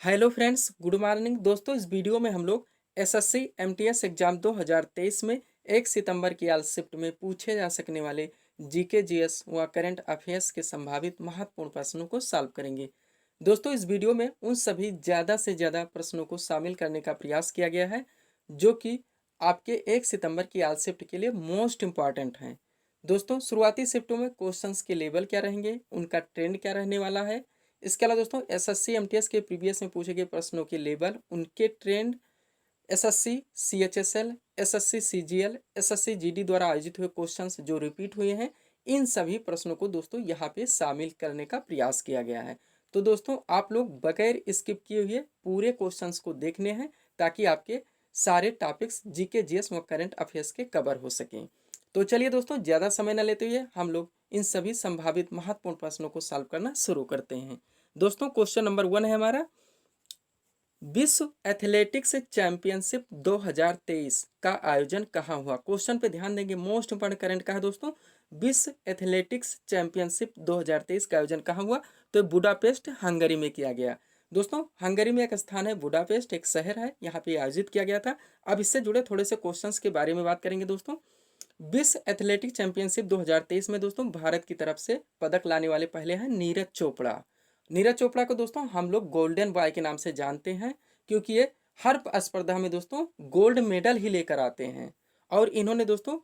Hello friends, good morning दोस्तों। इस video में हम लोग एसएससी एमटीएस एग्जाम 2023 में 1 सितंबर की आज शिफ्ट में पूछे जा सकने वाले जीके जीएस व करंट अफेयर्स के संभावित महत्वपूर्ण प्रश्नों को सॉल्व करेंगे। दोस्तों, इस वीडियो में उन सभी ज़्यादा से ज़्यादा प्रश्नों को शामिल करने का प्रयास किया गया है जो कि आपके 1 सितंबर की आज शिफ्ट के लिए मोस्ट इम्पॉर्टेंट हैं। दोस्तों, शुरुआती शिफ्टों में क्वेश्चंस के लेवल क्या रहेंगे, उनका ट्रेंड क्या रहने वाला है। इसके अलावा दोस्तों एसएससी एमटीएस के प्रीवियस में पूछे गए प्रश्नों के लेवल, उनके trend, SSC CHSL, SSC CGL, SSC GD द्वारा आयोजित हुए क्वेश्चंस जो रिपीट हुए हैं, इन सभी प्रश्नों को दोस्तों यहाँ पे शामिल करने का प्रयास किया गया है। तो दोस्तों आप लोग बगैर स्किप किए हुए पूरे क्वेश्चंस को देखने हैं ताकि आपके सारे टॉपिक्स जीके जीएस व करंट अफेयर्स के कवर हो सकें। तो चलिए दोस्तों, ज़्यादा समय न लेते हुए हम लोग इन सभी संभावित महत्वपूर्ण प्रश्नों को सॉल्व करना शुरू करते हैं। दोस्तों, क्वेश्चन नंबर 1 है हमारा, विश्व एथलेटिक्स चैंपियनशिप 2023 का आयोजन कहाँ हुआ। क्वेश्चन पे ध्यान देंगे, मोस्ट इंपॉर्टेंट करंट का है दोस्तों। विश्व एथलेटिक्स चैंपियनशिप 2023 का आयोजन कहाँ हुआ, तो बुडापेस्ट हंगरी में किया गया। दोस्तों, हंगरी में एक स्थान है, बुडापेस्ट एक शहर है, यहाँ पे आयोजित किया गया था। अब इससे जुड़े थोड़े से क्वेश्चंस के बारे में बात करेंगे दोस्तों। विश्व एथलेटिक चैंपियनशिप 2023 में दोस्तों भारत की तरफ से पदक लाने वाले पहले हैं नीरज चोपड़ा। नीरज चोपड़ा को दोस्तों हम लोग गोल्डन बॉय के नाम से जानते हैं क्योंकि ये हर स्पर्धा में दोस्तों गोल्ड मेडल ही लेकर आते हैं। और इन्होंने दोस्तों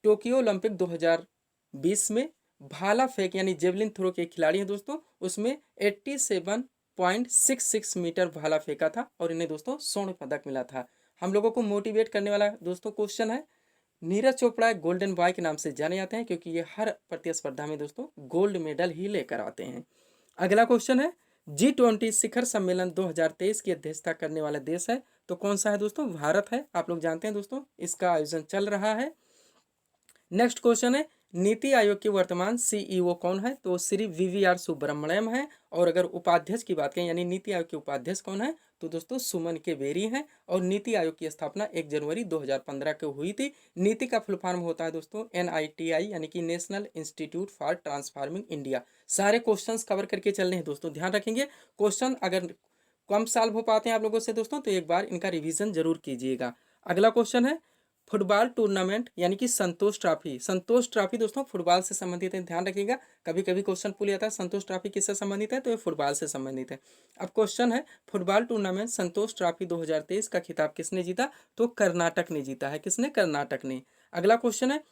टोक्यो ओलंपिक 2020 में भाला फेंक यानी जेवलिन थ्रो के खिलाड़ी हैं दोस्तों, उसमें 87.66 मीटर भाला फेंका था और इन्हें दोस्तों स्वर्ण पदक मिला था। हम लोगों को मोटिवेट करने वाला दोस्तों क्वेश्चन है। नीरज चोपड़ा गोल्डन बॉय के नाम से जाने जाते हैं क्योंकि ये हर प्रतिस्पर्धा में दोस्तों गोल्ड मेडल ही लेकर आते हैं। अगला क्वेश्चन है, G20 शिखर सम्मेलन 2023 की अध्यक्षता करने वाला देश है तो कौन सा है दोस्तों, भारत है। आप लोग जानते हैं दोस्तों इसका आयोजन चल रहा है। नेक्स्ट क्वेश्चन है, नीति आयोग के वर्तमान सीईओ कौन है, तो श्री वीवीआर सुब्रमण्यम है। और अगर उपाध्यक्ष की बात करें यानी नीति आयोग के उपाध्यक्ष कौन है, तो दोस्तों सुमन के बेरी हैं। और नीति आयोग की स्थापना 1 जनवरी 2015 को हुई थी। नीति का फुल फॉर्म होता है दोस्तों NITI यानी कि national institute for transforming India. सारे क्वेश्चंस कवर करके चलने हैं दोस्तों, ध्यान रखेंगे। क्वेश्चन अगर कम सॉल्व हो पाते हैं आप लोगों से दोस्तों तो एक बार इनका रिवीजन जरूर कीजिएगा। अगला क्वेश्चन है, फुटबॉल टूर्नामेंट यानी कि संतोष ट्रॉफी। संतोष ट्रॉफी दोस्तों फुटबॉल से संबंधित है, ध्यान रखिएगा। कभी कभी क्वेश्चन पूछ जाता है संतोष ट्रॉफी किससे संबंधित है, तो ये फुटबॉल से संबंधित है। अब क्वेश्चन है, फुटबॉल टूर्नामेंट संतोष ट्रॉफी 2023 का खिताब किसने जीता, तो कर्नाटक ने जीता है। किसने, कर्नाटक ने। अगला क्वेश्चन है,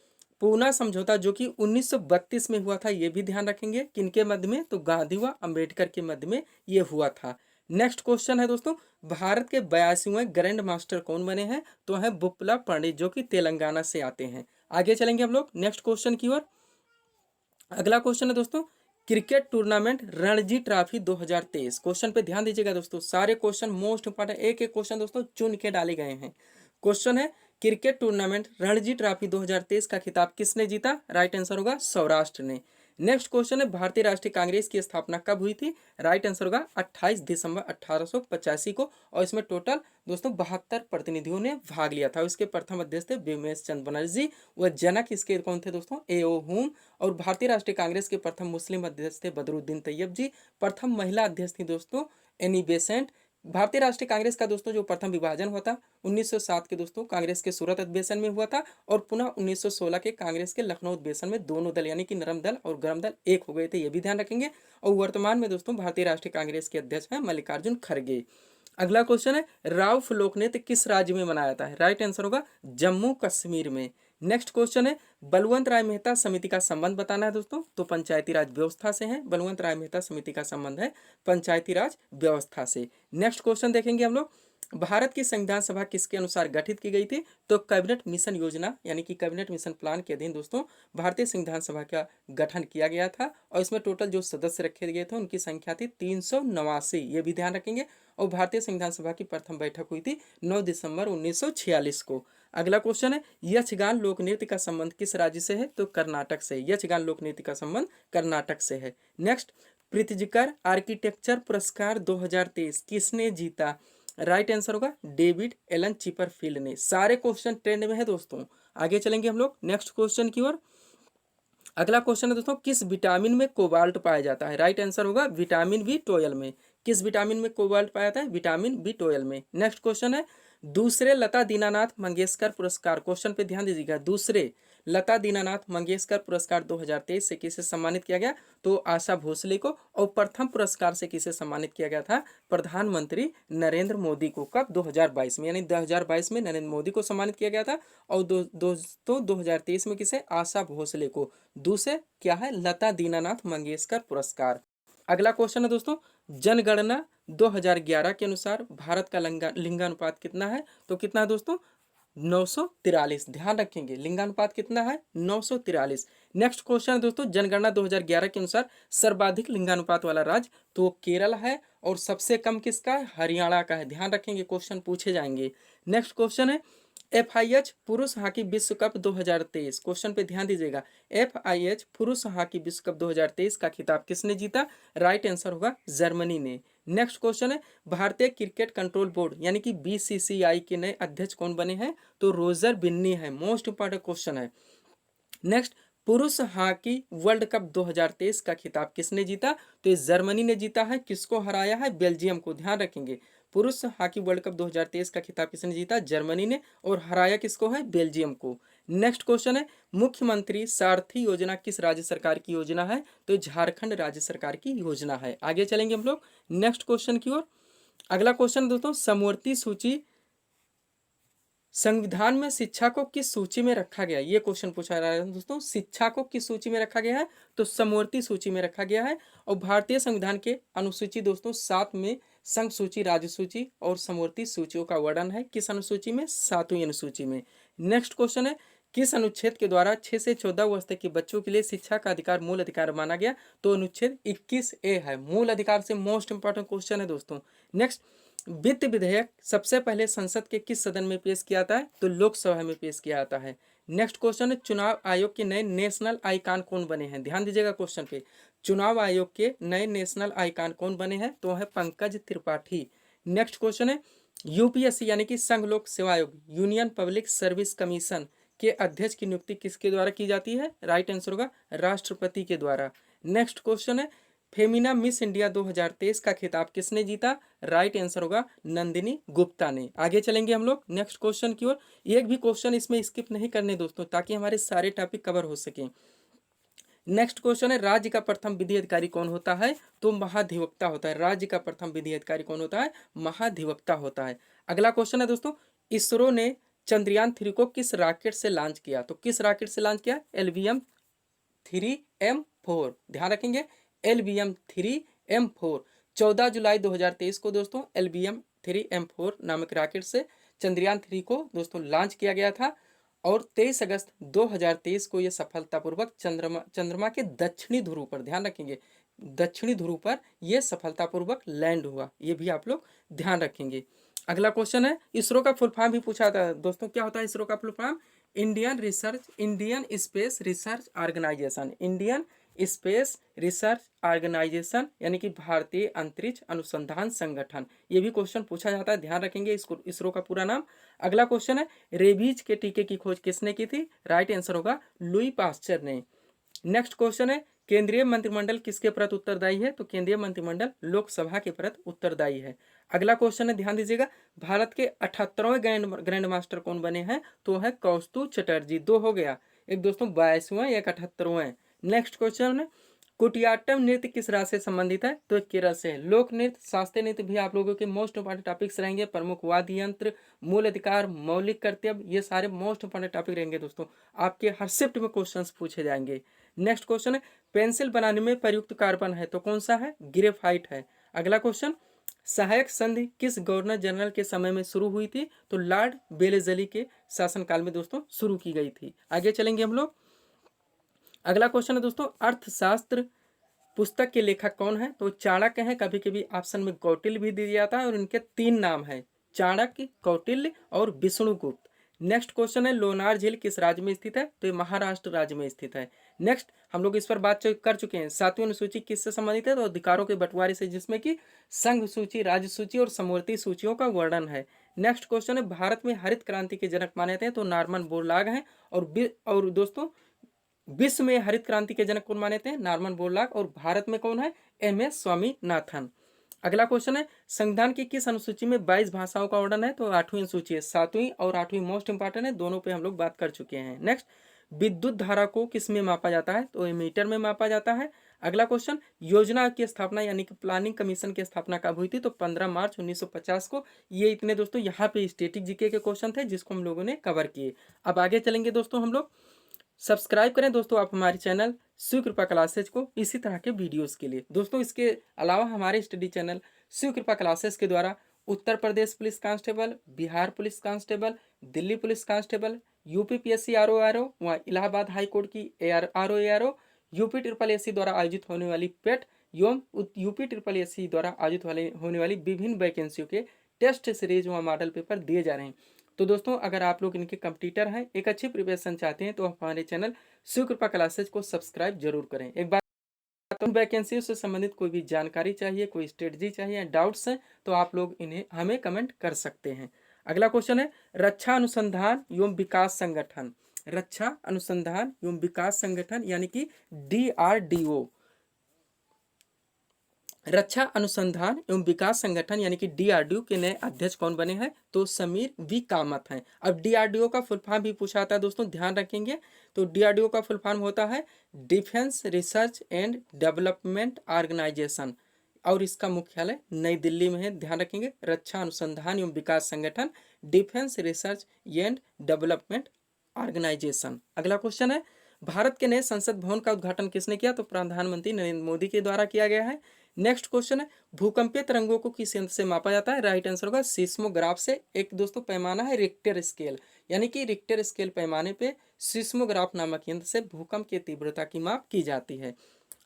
पूना समझौता जो कि 1932 में हुआ था, ये भी ध्यान रखेंगे। किनके मध्य में, तो गांधी व अंबेडकर के मध्य में ये हुआ था। नेक्स्ट क्वेश्चन है दोस्तों, भारत के 82वें ग्रैंड मास्टर कौन बने हैं, तो है बुप्पला पंडित जो कि तेलंगाना से आते हैं। आगे चलेंगे हम लोग नेक्स्ट क्वेश्चन की ओर। अगला क्वेश्चन है दोस्तों, cricket tournament Ranji trophy 2023। Question पे ध्यान दीजिएगा दोस्तों, सारे क्वेश्चन मोस्ट इंपॉर्टेंट, एक एक क्वेश्चन दोस्तों चुन के डाले गए हैं। क्वेश्चन है, क्रिकेट टूर्नामेंट रणजी ट्रॉफी 2023 का खिताब किसने जीता, राइट आंसर होगा सौराष्ट्र ने। नेक्स्ट क्वेश्चन है, भारतीय राष्ट्रीय कांग्रेस की स्थापना कब हुई थी, राइट आंसर होगा 28 दिसंबर 1885 को। और इसमें टोटल दोस्तों 72 प्रतिनिधियों ने भाग लिया था। इसके प्रथम अध्यक्ष थे बिमलेश चंद्र बनर्जी, व जनक इसके कौन थे दोस्तों, A.O. हुम। और भारतीय राष्ट्रीय कांग्रेस के प्रथम मुस्लिम अध्यक्ष थे बदरुद्दीन तैयब जी। प्रथम महिला अध्यक्ष थी दोस्तों एनी बेसेंट। भारतीय राष्ट्रीय कांग्रेस का दोस्तों जो प्रथम विभाजन हुआ था 1907 के दोस्तों कांग्रेस के सूरत अधिवेशन में हुआ था, और पुनः 1916 के कांग्रेस के लखनऊ अधिवेशन में दोनों दल यानी कि नरम दल और गरम दल एक हो गए थे, ये भी ध्यान रखेंगे। और वर्तमान में दोस्तों भारतीय राष्ट्रीय कांग्रेस के अध्यक्ष हैं मल्लिकार्जुन खड़गे। अगला क्वेश्चन है, राउफ लोकनृत्य किस राज्य में मनाया जाता है, राइट आंसर होगा जम्मू कश्मीर में। नेक्स्ट क्वेश्चन है, बलवंत राय मेहता समिति का संबंध बताना है दोस्तों, तो पंचायती राज व्यवस्था से है। बलवंत राय मेहता समिति का संबंध है पंचायती राज व्यवस्था से। नेक्स्ट क्वेश्चन देखेंगे हम लोग, भारत की संविधान सभा किसके अनुसार गठित की गई थी, तो कैबिनेट मिशन योजना यानी कि कैबिनेट मिशन प्लान के अधीन दोस्तों भारतीय संविधान सभा का गठन किया गया था। और इसमें टोटल जो सदस्य रखे गए थे उनकी संख्या थी 389, ये भी ध्यान रखेंगे। और भारतीय संविधान सभा की प्रथम बैठक हुई थी 9 दिसंबर 1946 को। अगला क्वेश्चन है, यक्षगान लोक नृत्य का संबंध किस राज्य से है, तो कर्नाटक से। यक्षगान लोक नृत्य का संबंध कर्नाटक से है। नेक्स्ट, प्रीतिजकर आर्किटेक्चर पुरस्कार 2023 किसने जीता, राइट आंसर होगा डेविड एलन चिपरफील्ड ने। सारे क्वेश्चन ट्रेंड में है दोस्तों। आगे चलेंगे हम लोग नेक्स्ट क्वेश्चन की ओर। अगला क्वेश्चन है दोस्तों, किस विटामिन में कोबाल्ट पाया जाता है, राइट आंसर होगा विटामिन B12 में। किस विटामिन में कोबाल्ट पाया जाता है? विटामिन B12 में। नेक्स्ट क्वेश्चन है, दूसरे लता दीनानाथ मंगेशकर पुरस्कार, क्वेश्चन पे ध्यान दीजिएगा, दूसरे लता दीनानाथ मंगेशकर पुरस्कार 2023 से किसे सम्मानित किया गया? तो आशा भोसले को। और प्रथम पुरस्कार से किसे सम्मानित किया गया था? प्रधानमंत्री नरेंद्र मोदी को। कब? 2022 में, यानी 2022 में नरेंद्र मोदी को सम्मानित किया गया था। और दोस्तों 2023 में किसे? आशा भोसले को। दूसरे क्या है? लता दीनानाथ मंगेशकर पुरस्कार। अगला क्वेश्चन है दोस्तों, जनगणना 2011 के अनुसार भारत का लिंगानुपात कितना है? तो कितना है दोस्तों? 943। ध्यान रखेंगे, लिंगानुपात कितना है? 943। नेक्स्ट क्वेश्चन है दोस्तों, जनगणना 2011 के अनुसार सर्वाधिक लिंगानुपात वाला राज्य, तो केरल है। और सबसे कम किसका है? हरियाणा का है। ध्यान रखेंगे, क्वेश्चन पूछे जाएंगे। नेक्स्ट क्वेश्चन है, FIH पुरुष हॉकी विश्व कप 2023, क्वेश्चन पे ध्यान दीजिएगा। FIH पुरुष हॉकी विश्व कप 2023 का खिताब किसने जीता? राइट आंसर होगा जर्मनी ने। नेक्स्ट क्वेश्चन है, भारतीय क्रिकेट कंट्रोल बोर्ड यानी कि BCCI के नए अध्यक्ष कौन बने हैं? तो रोजर बिन्नी है। मोस्ट इंपॉर्टेंट क्वेश्चन है। नेक्स्ट, पुरुष हॉकी वर्ल्ड कप 2023 का खिताब किसने जीता? तो ये जर्मनी ने जीता है। किसको हराया है? बेल्जियम को। ध्यान रखेंगे, पुरुष हॉकी वर्ल्ड कप 2023 का खिताब किसने जीता? जर्मनी ने। और हराया किसको है? बेल्जियम को। नेक्स्ट क्वेश्चन है, मुख्यमंत्री सारथी योजना किस राज्य सरकार की योजना है? तो झारखंड राज्य सरकार की योजना है। आगे चलेंगे हम लोग नेक्स्ट क्वेश्चन की ओर। अगला क्वेश्चन दोस्तों, समवर्ती सूची संविधान में शिक्षा को किस सूची में रखा गया? ये क्वेश्चन पूछा जा रहा है दोस्तों, शिक्षा को किस सूची में रखा गया है? तो समवर्ती सूची में रखा गया है। और भारतीय संविधान के अनुसूची दोस्तों 7 में संघ सूची, राज्य सूची और समवर्ती सूचियों का वर्णन है। किस अनुसूची में? 7वीं अनुसूची में। नेक्स्ट क्वेश्चन है, किस अनुच्छेद के द्वारा 6 से 14 वर्ष तक के बच्चों के लिए शिक्षा का अधिकार मूल अधिकार माना गया? तो अनुच्छेद 21A है। मूल अधिकार से मोस्ट इंपॉर्टेंट क्वेश्चन है दोस्तों। नेक्स्ट, वित्त विधेयक सबसे पहले संसद के किस सदन में पेश किया जाता है? तो लोकसभा में पेश किया जाता है। नेक्स्ट क्वेश्चन है, चुनाव आयोग के नए नेशनल आइकॉन कौन बने हैं? ध्यान दीजिएगा क्वेश्चन पे, चुनाव आयोग के नए नेशनल आइकॉन कौन बने हैं? तो है पंकज त्रिपाठी। नेक्स्ट क्वेश्चन है, UPSC यानी कि संघ लोक सेवा आयोग, यूनियन पब्लिक सर्विस कमीशन के अध्यक्ष की नियुक्ति किसके द्वारा की जाती है? राइट आंसर होगा राष्ट्रपति के द्वारा। नेक्स्ट क्वेश्चन है, फेमिना मिस इंडिया 2023 का खिताब किसने जीता? राइट आंसर होगा नंदिनी गुप्ता ने। आगे चलेंगे हम लोग नेक्स्ट क्वेश्चन की ओर। एक भी क्वेश्चन इसमें स्किप नहीं करने दोस्तों, ताकि हमारे सारे टॉपिक कवर हो सके। नेक्स्ट क्वेश्चन है, राज्य का प्रथम विधि अधिकारी कौन होता है? तो महाधिवक्ता होता है। राज्य का प्रथम विधि अधिकारी कौन होता है? महाधिवक्ता होता है। अगला क्वेश्चन है दोस्तों, इसरो ने चंद्रयान 3 को किस रॉकेट से लॉन्च किया? तो किस रॉकेट से लॉन्च किया? LVM 3M4। ध्यान रखेंगे, LVM 3M4। 14 जुलाई 2023 को दोस्तों LVM 3M4 नामक रॉकेट से चंद्रयान 3 को दोस्तों लॉन्च किया गया था। और 23 अगस्त 2023 को यह सफलतापूर्वक चंद्रमा के दक्षिणी ध्रुव पर, ध्यान रखेंगे, दक्षिणी ध्रुव पर यह सफलतापूर्वक लैंड हुआ। ये भी आप लोग ध्यान रखेंगे। अगला क्वेश्चन है, इसरो का फुल फॉर्म भी पूछा था दोस्तों, क्या होता है इसरो का full form? Indian Space Research Organisation. Indian Space Research Organisation यानी कि भारतीय अंतरिक्ष अनुसंधान संगठन। ये भी क्वेश्चन पूछा जाता है, ध्यान रखेंगे इसको, इसरो का पूरा नाम। अगला क्वेश्चन है, रेबीज के टीके की खोज किसने की थी? राइट आंसर होगा लुई पास्चर ने। नेक्स्ट क्वेश्चन है, केंद्रीय मंत्रिमंडल किसके प्रति उत्तरदायी है? तो केंद्रीय मंत्रिमंडल लोकसभा के प्रति उत्तरदायी है। अगला क्वेश्चन है, ध्यान दीजिएगा, भारत के 78वें ग्रैंड मास्टर कौन बने हैं? तो है कौस्तुभ चटर्जी। 2 हो गया, एक दोस्तों 22वां, एक 78वां। नेक्स्ट क्वेश्चन है, कुटियाट्टम नृत्य किस राज्य से संबंधित है? तो केरल से। लोक नृत्य, शास्त्रीय नृत्य भी आप लोगों के मोस्ट इंपॉर्टेंट टॉपिक्स रहेंगे। प्रमुख वाद्य यंत्र, मूल अधिकार, मौलिक कर्तव्य, ये सारे मोस्ट इंपॉर्टेंट टॉपिक रहेंगे दोस्तों, आपके हर शिफ्ट में क्वेश्चंस पूछे जाएंगे। नेक्स्ट क्वेश्चन है, पेंसिल बनाने में प्रयुक्त कार्बन है तो कौन सा है? ग्रेफाइट है। अगला क्वेश्चन, सहायक संधि किस गवर्नर जनरल के समय में शुरू हुई थी? तो लॉर्ड वेलेस्ली के शासनकाल में दोस्तों शुरू की गई थी। आगे चलेंगे हम लोग। अगला क्वेश्चन है दोस्तों, अर्थशास्त्र पुस्तक के लेखक कौन है? तो चाणक्य है। कभी कभी ऑप्शन में कौटिल्य भी दिया जाता है, और इनके 3 नाम है, चाणक्य, कौटिल्य और विष्णुगुप्त। नेक्स्ट क्वेश्चन है, लोनार झील किस राज्य में स्थित है? तो ये महाराष्ट्र राज्य में स्थित है। नेक्स्ट, हम लोग इस पर बात कर चुके हैं। 7वीं अनुसूची किससे संबंधित है? तो अधिकारों के बंटवारे से, जिसमें कि संघ सूची, राज्य सूची और समवर्ती सूचियों का वर्णन है। नेक्स्ट क्वेश्चन है, भारत में हरित क्रांति के जनक माने जाते हैं तो नॉर्मन बोरलॉग हैं। और दोस्तों विश्व में हरित क्रांति के जनक कौन माने थे? Norman Borlaug. और भारत में कौन है? MS स्वामीनाथन। अगला क्वेश्चन है संविधान की किस अनुसूची में 22 भाषाओं का वर्णन है? तो 8वीं अनुसूची है। 7वीं और 8वीं मोस्ट इंपॉर्टेंट है, दोनों पे हम लोग बात कर चुके हैं। नेक्स्ट, विद्युत धारा को किस में मापा जाता है? तो मीटर में मापा जाता है। अगला क्वेश्चन, योजना की स्थापना यानी कि प्लानिंग कमीशन की स्थापना कब हुई थी? तो 15 मार्च 1950 को। ये इतने दोस्तों यहाँ पे स्टैटिक जीके के क्वेश्चन थे जिसको हम लोगों ने कवर किए। अब आगे चलेंगे दोस्तों हम लोग। सब्सक्राइब करें दोस्तों आप हमारे चैनल शिव कृपा क्लासेज को इसी तरह के वीडियोस के लिए। दोस्तों इसके अलावा हमारे स्टडी चैनल शिव कृपा क्लासेस के द्वारा Uttar Pradesh police constable, Bihar police constable, Delhi police constable, UP PSC RO, वहाँ इलाहाबाद हाई कोर्ट की आरओ, यूपी ट्रिपल एससी द्वारा आयोजित होने वाली पेट एवं यूपी ट्रिपल एससी द्वारा आयोजित होने वाली विभिन्न वैकेंसियों के टेस्ट सीरीज व मॉडल पेपर दिए जा रहे हैं। तो दोस्तों अगर आप लोग इनके कंपटीटर हैं, एक अच्छी प्रिपरेशन चाहते हैं, तो हमारे चैनल शिव कृपा क्लासेज को सब्सक्राइब जरूर करें। एक बार वैकेंसी से संबंधित कोई भी जानकारी चाहिए, कोई स्ट्रेटजी चाहिए, डाउट्स हैं, तो आप लोग इन्हें हमें कमेंट कर सकते हैं। अगला क्वेश्चन है रक्षा अनुसंधान एवं विकास संगठन। रक्षा अनुसंधान एवं विकास संगठन यानी कि DRDO, रक्षा अनुसंधान एवं विकास संगठन यानी कि DRDO के नए अध्यक्ष कौन बने हैं? तो समीर वी कामत हैं। अब DRDO का फुल फॉर्म भी पूछा था दोस्तों, ध्यान रखेंगे। तो DRDO का फुल फॉर्म होता है Defence Research and Development Organisation, और इसका मुख्यालय नई दिल्ली में है। ध्यान रखेंगे, रक्षा अनुसंधान एवं विकास संगठन, Defence Research and Development Organisation. अगला क्वेश्चन है भारत के नए संसद भवन का उद्घाटन किसने किया? तो प्रधानमंत्री नरेंद्र मोदी के द्वारा किया गया है। नेक्स्ट क्वेश्चन है भूकंपीय तरंगों को किस यंत्र से मापा जाता है? राइट आंसर होगा सिस्मोग्राफ से। एक दोस्तों पैमाना है रिक्टर स्केल, यानी कि रिक्टर स्केल पैमाने पे सिस्मोग्राफ नामक यंत्र से भूकंप की तीव्रता की माप की जाती है।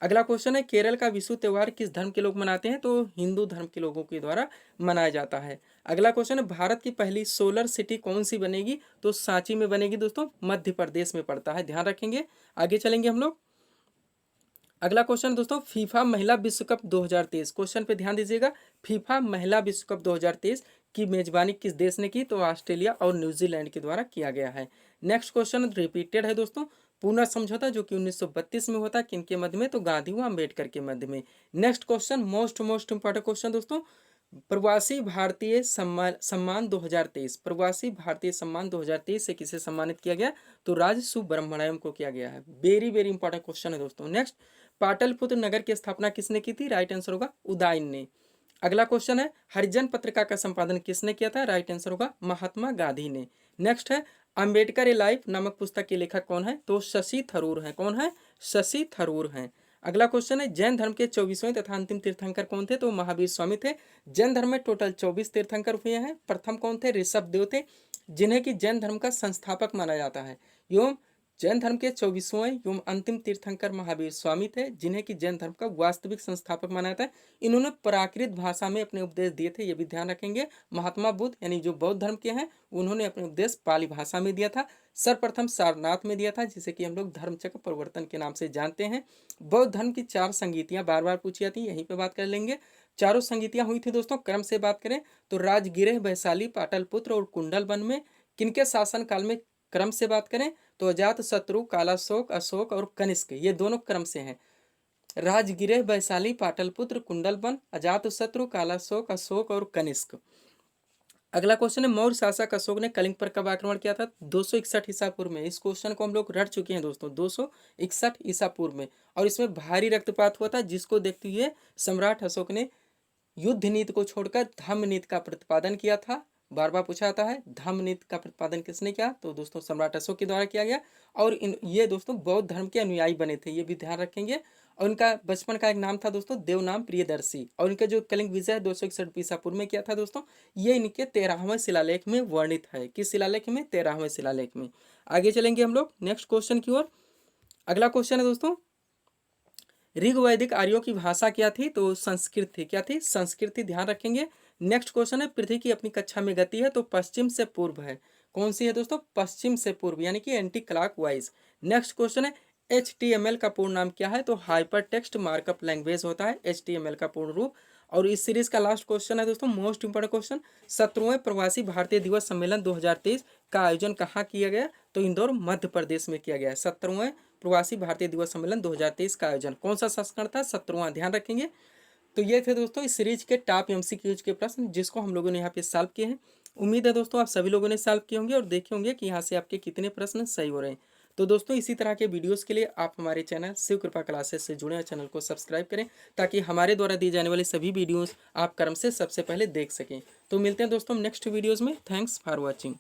अगला क्वेश्चन है केरल का विशु त्योहार किस धर्म के लोग मनाते हैं? तो हिंदू धर्म के लोगों के द्वारा मनाया जाता है। अगला क्वेश्चन है भारत की पहली सोलर सिटी कौन सी बनेगी? तो सांची में बनेगी दोस्तों, मध्य प्रदेश में पड़ता है, ध्यान रखेंगे। आगे चलेंगे हम लोग। अगला क्वेश्चन दोस्तों फीफा महिला विश्व कप 2023, क्वेश्चन पे ध्यान दीजिएगा। फीफा महिला विश्व कप 2023 की मेजबानी किस देश ने की? तो ऑस्ट्रेलिया और न्यूजीलैंड के द्वारा किया गया है। नेक्स्ट क्वेश्चन रिपीटेड है दोस्तों, पुनः समझौता जो कि 1932 में होता है, किनके मध्य में? तो गांधी व अम्बेडकर के मध्य में। Next question most important question दोस्तों, प्रवासी भारतीय सम्मान 2023, प्रवासी भारतीय सम्मान 2023 से किसे सम्मानित किया गया? तो राज सुब्रमण्यम को किया गया है। वेरी वेरी इंपॉर्टेंट क्वेश्चन है दोस्तों। नेक्स्ट, पाटलिपुत्र नगर की स्थापना किसने की थी? राइट आंसर होगा उदयन ने। अगला क्वेश्चन है हरिजन पत्रिका का संपादन किसने किया था? राइट आंसर होगा महात्मा गांधी ने। नेक्स्ट है अंबेडकर ए लाइफ नामक पुस्तक के लेखक कौन है? तो शशि थरूर है। कौन है? शशि थरूर है। अगला क्वेश्चन है जैन धर्म के 24वें तथा अंतिम तीर्थंकर कौन थे? तो महावीर स्वामी थे। जैन धर्म में टोटल 24 तीर्थंकर हुए हैं। प्रथम कौन थे? ऋषभ देव थे, जिन्हें कि जैन धर्म का संस्थापक माना जाता है। एवं जैन धर्म के 24वें एवं अंतिम तीर्थंकर महावीर स्वामी थे, जिन्हें कि जैन धर्म का वास्तविक संस्थापक माना जाता है। इन्होंने प्राकृत भाषा में अपने उपदेश दिए थे, ये भी ध्यान रखेंगे। महात्मा बुद्ध यानी जो बौद्ध धर्म के हैं, उन्होंने अपने उपदेश पाली भाषा में दिया था। सर्वप्रथम सारनाथ में दिया था, जिसे कि हम लोग धर्मचक्र प्रवर्तन के नाम से जानते हैं। बौद्ध धर्म की 4 संगीतियां बार बार पूछी जाती, यहीं पे बात कर लेंगे। चारों संगीतियां हुई थी दोस्तों, क्रम से बात करें तो राजगिरह, वैशाली, पाटलिपुत्र और कुंडलवन में। किनके शासन काल में क्रम से बात करें तो अजात शत्रु, कालाशोक, अशोक और कनिष्क, ये दोनों क्रम से हैं। राजगिरह, वैशाली, पाटलिपुत्र, कुंडलवन, अजात शत्रु, कालाशोक, अशोक और कनिष्क। अगला क्वेश्चन है मौर्य शासक अशोक ने कलिंग पर कब आक्रमण किया था? 261 ईसा पूर्व में। इस क्वेश्चन को हम लोग रट चुके हैं दोस्तों, 261 ईसा पूर्व में, और इसमें भारी रक्तपात हुआ था, जिसको देखते हुए सम्राट अशोक ने युद्ध नीति को छोड़कर धम्म नीति का प्रतिपादन किया था। बार बार पूछा जाता है धम्म नीति का प्रतिपादन किसने किया? तो दोस्तों सम्राट अशोक के द्वारा किया गया। और ये दोस्तों बौद्ध धर्म के अनुयायी बने थे, ये भी ध्यान रखेंगे। और इनका बचपन का एक नाम था दोस्तों देवनाम प्रियदर्शी। और इनका जो कलिंग विजय 261 ईसा पूर्व में किया था दोस्तों, ये इनके 13वें शिलालेख में वर्णित है। किस शिलालेख में? 13वें शिलालेख में। आगे चलेंगे हम लोग नेक्स्ट क्वेश्चन की ओर। अगला क्वेश्चन है दोस्तों ऋग्वैदिक आर्यों की भाषा क्या थी? तो संस्कृत थी। क्या थी? संस्कृत थी, ध्यान रखेंगे। नेक्स्ट क्वेश्चन है पृथ्वी की अपनी कक्षा में गति है, तो पश्चिम से पूर्व है। कौन सी है दोस्तों? पश्चिम से पूर्व, यानी कि एंटी क्लॉकवाइज। नेक्स्ट क्वेश्चन है HTML का पूर्ण नाम क्या है? तो हाइपर टेक्स्ट मार्कअप लैंग्वेज होता है HTML का पूर्ण रूप। और इस सीरीज का लास्ट क्वेश्चन है दोस्तों मोस्ट इंपोर्टेंट क्वेश्चन, 17वें प्रवासी भारतीय दिवस सम्मेलन 2023 का आयोजन कहाँ किया गया? तो इंदौर मध्य प्रदेश में किया गया है। 17वें प्रवासी भारतीय दिवस सम्मेलन 2023 का आयोजन कौन सा संस्करण था? 17वां, ध्यान रखेंगे। तो ये थे दोस्तों इस सीरीज के टॉप एमसीक्यूज के प्रश्न जिसको हम लोगों ने यहाँ पे सॉल्व किए हैं। उम्मीद है दोस्तों आप सभी लोगों ने सॉल्व किए होंगे और देखे होंगे कि यहाँ से आपके कितने प्रश्न सही हो रहे हैं। तो दोस्तों इसी तरह के वीडियोस के लिए आप हमारे चैनल शिव कृपा क्लासेस से जुड़े हैं, चैनल को सब्सक्राइब करें ताकि हमारे द्वारा दी जाने वाली सभी वीडियोस आप क्रम से सबसे पहले देख सकें। तो मिलते हैं दोस्तों नेक्स्ट वीडियोज़ में। Thanks for watching.